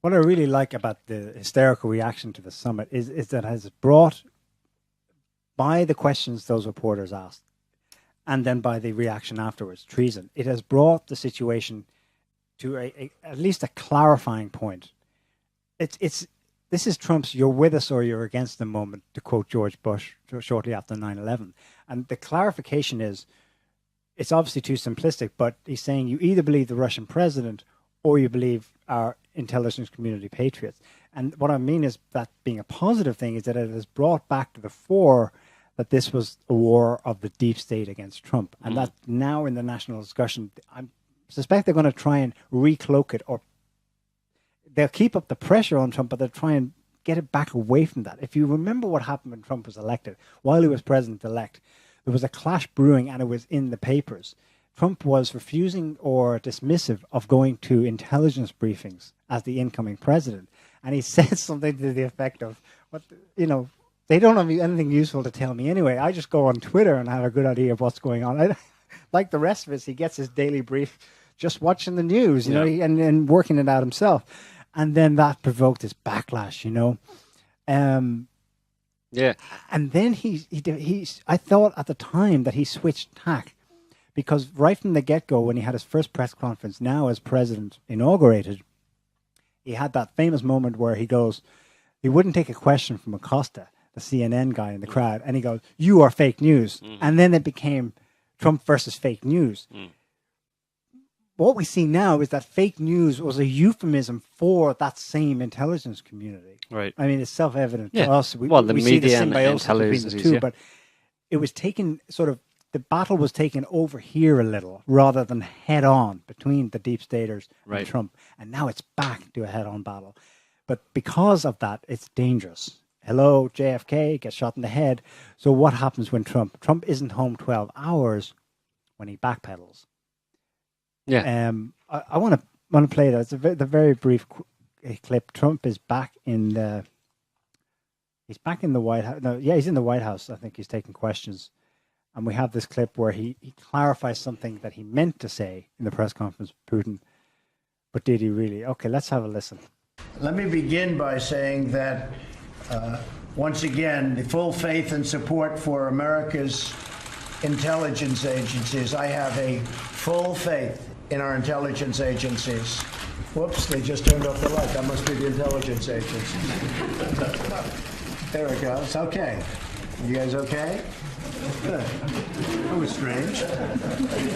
What I really like about the hysterical reaction to the summit is that it has brought, by the questions those reporters asked, and then by the reaction afterwards, treason, it has brought the situation to at least a clarifying point. This is Trump's "you're with us or you're against" the moment, to quote George Bush shortly after 9/11. And the clarification is, it's obviously too simplistic, but he's saying you either believe the Russian president or you believe our intelligence community patriots. And what I mean is that being a positive thing is that it has brought back to the fore that this was a war of the deep state against Trump. And that now in the national discussion, I suspect they're going to try and recloak it, or they'll keep up the pressure on Trump, but they'll try and get it back away from that. If you remember what happened when Trump was elected, while he was president-elect, there was a clash brewing and it was in the papers. Trump was refusing or dismissive of going to intelligence briefings as the incoming president. And he said something to the effect of, they don't have anything useful to tell me anyway. I just go on Twitter and have a good idea of what's going on. Like the rest of us, he gets his daily brief just watching the news, you know, and working it out himself. And then that provoked this backlash, And then I thought at the time that he switched tack, because right from the get-go, when he had his first press conference, now as president inaugurated, he had that famous moment where he wouldn't take a question from Acosta, the CNN guy in the crowd, and he goes, "You are fake news." And then it became Trump versus fake news. What we see now is that fake news was a euphemism for that same intelligence community. Right. I mean, it's self-evident to us. The we media see the and symbiosis between the two, yeah. but it was taken the battle was taken over here a little rather than head on between the deep staters and Trump. And now it's back to a head on battle. But because of that, it's dangerous. Hello, JFK gets shot in the head. So what happens when Trump isn't home 12 hours when he backpedals? Yeah. I want to play that. It's the very brief clip. Trump is back he's back in the White House. No, he's in the White House. I think he's taking questions. And we have this clip where he clarifies something that he meant to say in the press conference with Putin. But did he really? Okay, let's have a listen. Let me begin by saying that, once again, the full faith and support for America's intelligence agencies. I have a full faith in our intelligence agencies. Whoops, they just turned off the light. That must be the intelligence agencies. There it goes. Okay. You guys okay? Good. That was strange,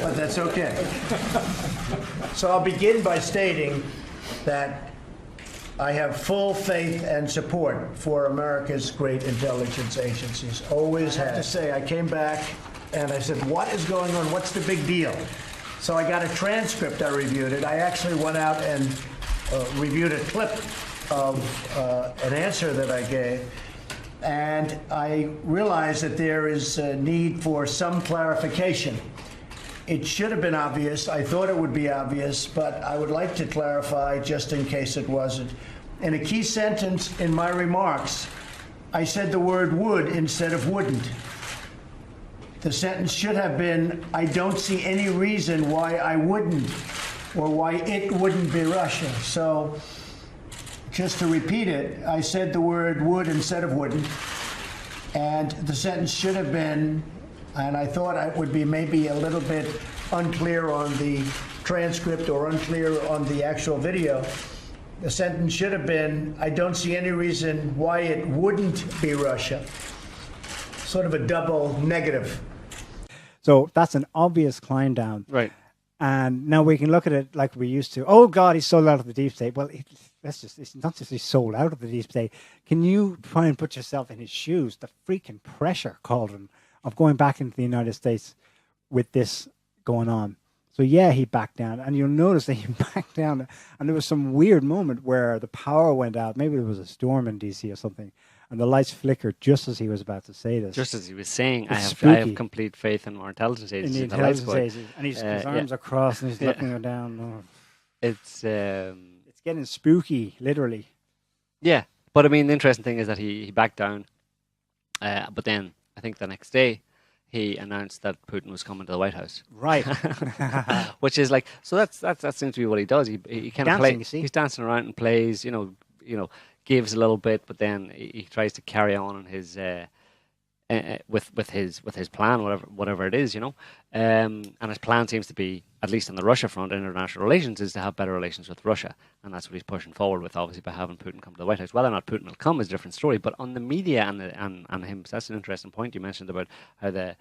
but that's okay. So I'll begin by stating that I have full faith and support for America's great intelligence agencies. Always have to say, I came back and I said, what is going on? What's the big deal? So I got a transcript, I reviewed it. I actually went out and reviewed a clip of an answer that I gave. And I realized that there is a need for some clarification. It should have been obvious. I thought it would be obvious, but I would like to clarify just in case it wasn't. In a key sentence in my remarks, I said the word would instead of wouldn't. The sentence should have been, I don't see any reason why I wouldn't, or why it wouldn't be Russia. So, just to repeat it, I said the word would instead of wouldn't, and the sentence should have been, and I thought it would be maybe a little bit unclear on the transcript or unclear on the actual video. The sentence should have been, I don't see any reason why it wouldn't be Russia. Sort of a double negative. So that's an obvious climb down. Right. And now we can look at it like we used to. Oh, God, he's sold out of the deep state. Well, it's not just he's sold out of the deep state. Can you try and put yourself in his shoes? The freaking pressure, Calderon, of going back into the United States with this going on. So, yeah, he backed down. And you'll notice that he backed down. And there was some weird moment where the power went out. Maybe there was a storm in D.C. or something. And the lights flickered just as he was about to say this. Just as he was saying, I have complete faith in our intelligence agencies. In the intelligence agencies. And his arms are crossed and he's looking her down. Oh. It's getting spooky, literally. Yeah. But I mean, the interesting thing is that he backed down. But then I think the next day he announced that Putin was coming to the White House. Right. Which is like, so that seems to be what he does. He kind of plays. He's dancing around and plays, gives a little bit, but then he tries to carry on in his with his plan, whatever it is, and his plan seems to be, at least on the Russia front, international relations, is to have better relations with Russia, and that's what he's pushing forward with, obviously, by having Putin come to the White House. Whether or not Putin will come is a different story, but on the media and him, so that's an interesting point you mentioned about how the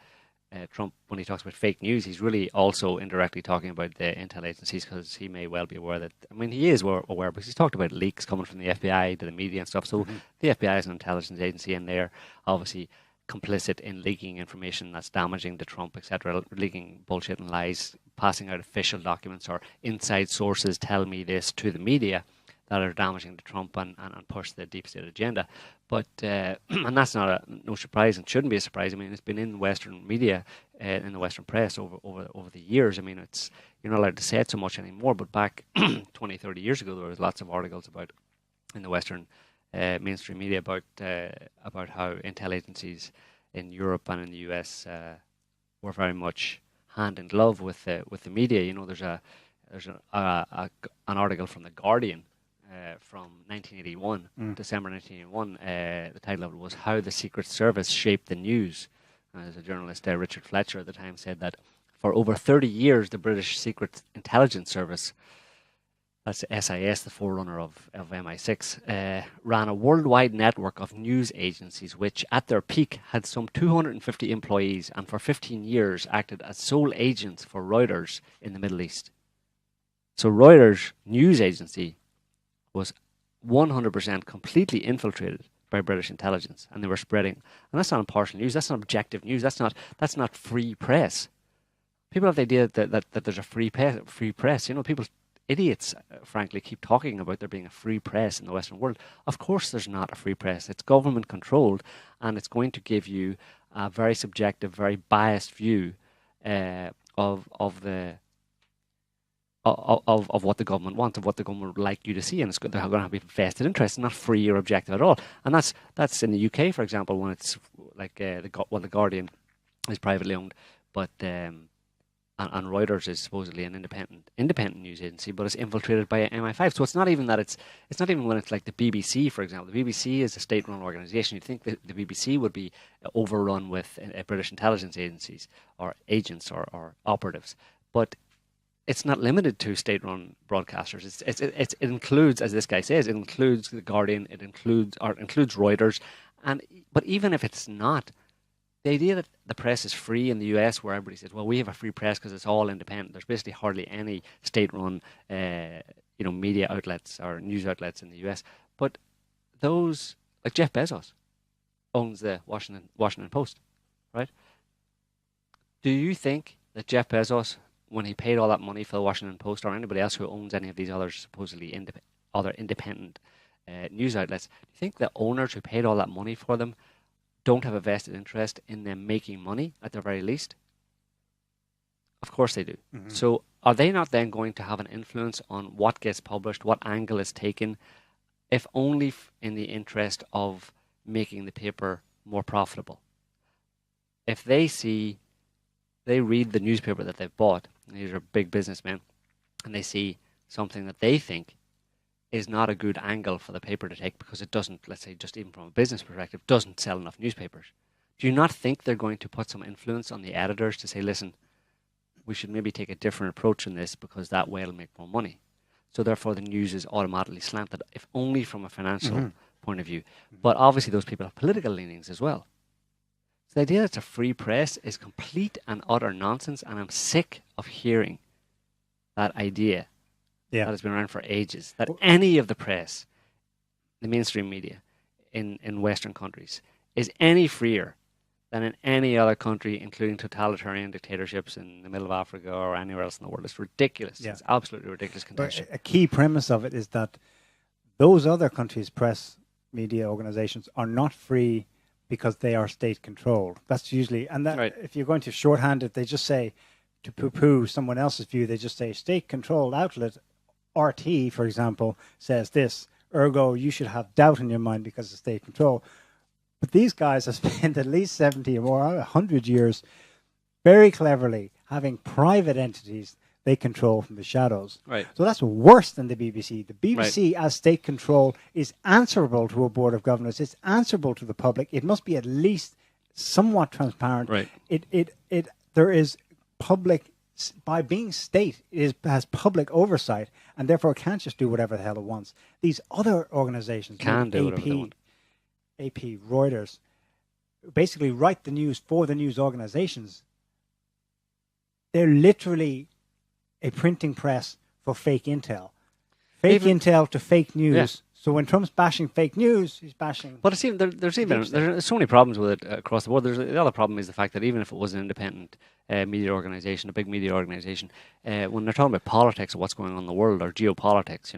Trump, when he talks about fake news, he's really also indirectly talking about the intel agencies, because he may well be aware that, he is aware, because he's talked about leaks coming from the FBI to the media and stuff. So the FBI is an intelligence agency, and they're obviously complicit in leaking information that's damaging to Trump, etc., leaking bullshit and lies, passing out official documents or inside sources tell me this to the media that are damaging to Trump and push the deep state agenda. But and that's not no surprise, and shouldn't be a surprise. It's been in Western media, in the Western press over the years. It's, you're not allowed to say it so much anymore, but back 20, 30 years ago, there was lots of articles about, in the Western mainstream media, about how intel agencies in Europe and in the US were very much hand in glove with the media. There's an article from The Guardian from 1981, December 1981. The title of it was "How the Secret Service Shaped the News." As a journalist, Richard Fletcher at the time said that for over 30 years, the British Secret Intelligence Service, that's SIS, the forerunner of MI6, ran a worldwide network of news agencies which, at their peak, had some 250 employees and for 15 years acted as sole agents for Reuters in the Middle East. So Reuters news agency was 100% completely infiltrated by British intelligence, and they were spreading. And that's not impartial news. That's not objective news. That's not free press. People have the idea that there's a free press. People. Idiots, frankly, keep talking about there being a free press in the Western world. Of course there's not a free press. It's government controlled, and it's going to give you a very subjective, very biased view of what the government wants, of what the government would like you to see, and they're going to have a vested interest, not free or objective at all. And that's in the UK, for example, when it's like the Guardian is privately owned, but and Reuters is supposedly an independent news agency, but it's infiltrated by MI5. So it's not even when it's like the BBC, for example. The BBC is a state-run organisation. You'd think that the BBC would be overrun with British intelligence agencies or agents or operatives, but it's not limited to state-run broadcasters. It includes, as this guy says, it includes the Guardian, it includes Reuters, but even if it's not, the idea that the press is free in the US, where everybody says, well, we have a free press because it's all independent. There's basically hardly any state-run, media outlets or news outlets in the US. But those, like Jeff Bezos, owns the Washington Post, right? Do you think that Jeff Bezos, when he paid all that money for the Washington Post, or anybody else who owns any of these other supposedly independent news outlets, do you think the owners who paid all that money for them don't have a vested interest in them making money at the very least? Of course they do. Mm-hmm. So are they not then going to have an influence on what gets published, what angle is taken, if only in the interest of making the paper more profitable? If they read the newspaper that they've bought, and these are big businessmen, and they see something that they think is not a good angle for the paper to take because it doesn't, let's say, just even from a business perspective, doesn't sell enough newspapers. Do you not think they're going to put some influence on the editors to say, listen, we should maybe take a different approach in this because that way it'll make more money? So therefore the news is automatically slanted, if only from a financial point of view. But obviously those people have political leanings as well. So the idea that it's a free press is complete and utter nonsense, and I'm sick of hearing that idea. Yeah. That has been around for ages, that any of the press, the mainstream media in Western countries, is any freer than in any other country, including totalitarian dictatorships in the middle of Africa or anywhere else in the world. It's ridiculous. Yeah. It's absolutely ridiculous contention. A key premise of it is that those other countries' press media organizations are not free because they are state-controlled. That's usually, and that, right. If you're going to shorthand it, they just say, to poo-poo someone else's view, they just say state-controlled outlet. RT, for example, says this, ergo you should have doubt in your mind because of state control. But these guys have spent at least 70 or more, 100 years very cleverly having private entities they control from the shadows. Right. So that's worse than the BBC. The BBC, as state control, is answerable to a board of governors. It's answerable to the public. It must be at least somewhat transparent. Right. There is public, by being state, has public oversight, and therefore it can't just do whatever the hell it wants. These other organizations, Can do whatever they want. AP, Reuters, basically write the news for the news organizations. They're literally a printing press for fake intel. Fake intel to fake news. Yeah. So when Trump's bashing fake news, he's bashing... But there's so many problems with it across the board. The other problem is the fact that even if it was an independent media organization, a big media organization, when they're talking about politics or what's going on in the world or geopolitics,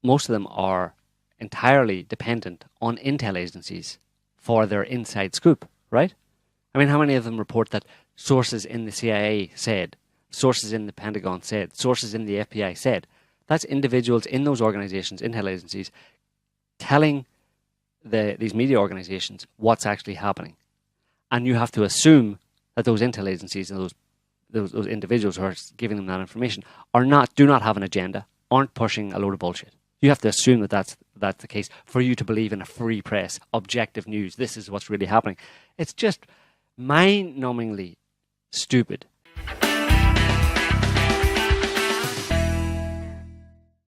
most of them are entirely dependent on intel agencies for their inside scoop, right? I mean, how many of them report that sources in the CIA said, sources in the Pentagon said, sources in the FBI said? That's individuals in those organizations, intel agencies, telling these media organizations what's actually happening. And you have to assume that those intel agencies and those individuals who are giving them that information do not have an agenda, aren't pushing a load of bullshit. You have to assume that that's the case for you to believe in a free press, objective news. This is what's really happening. It's just mind-numbingly stupid